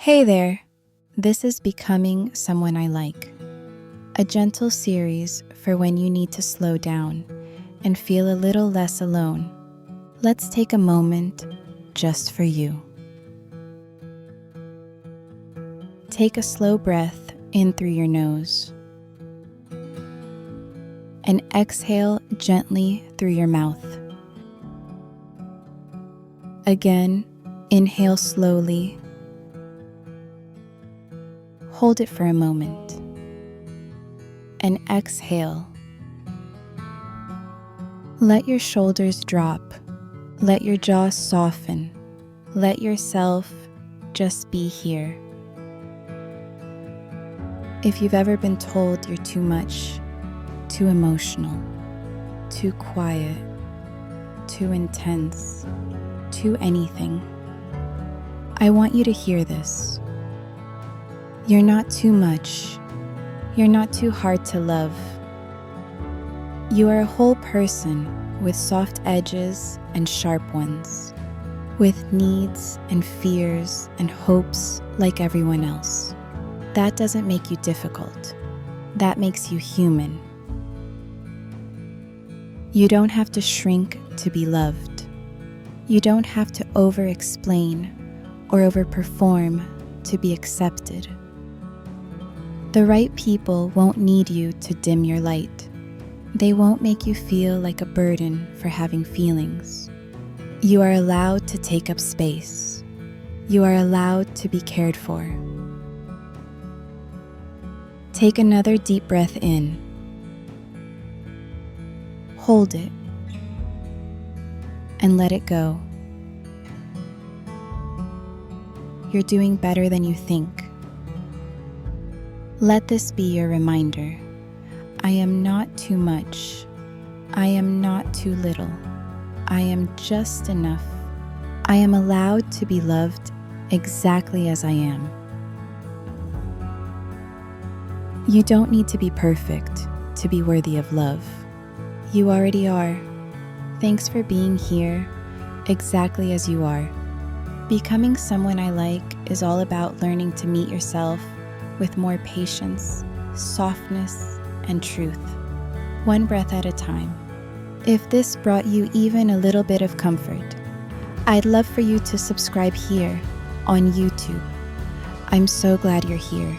Hey there, this is Becoming Someone I Like, a gentle series for when you need to slow down and feel a little less alone. Let's take a moment just for you. Take a slow breath in through your nose and exhale gently through your mouth. Again, inhale slowly. Hold it for a moment and exhale. Let your shoulders drop. Let your jaw soften. Let yourself just be here. If you've ever been told you're too much, too emotional, too quiet, too intense, too anything, I want you to hear this. You're not too much. You're not too hard to love. You are a whole person with soft edges and sharp ones, with needs and fears and hopes like everyone else. That doesn't make you difficult. That makes you human. You don't have to shrink to be loved. You don't have to over-explain or over-perform to be accepted. The right people won't need you to dim your light. They won't make you feel like a burden for having feelings. You are allowed to take up space. You are allowed to be cared for. Take another deep breath in. Hold it and let it go. You're doing better than you think. Let this be your reminder. I am not too much. I am not too little. I am just enough. I am allowed to be loved exactly as I am. You don't need to be perfect to be worthy of love. You already are. Thanks for being here, exactly as you are. Becoming someone I like is all about learning to meet yourself with more patience, softness, and truth, one breath at a time. If this brought you even a little bit of comfort, I'd love for you to subscribe here on YouTube. I'm so glad you're here.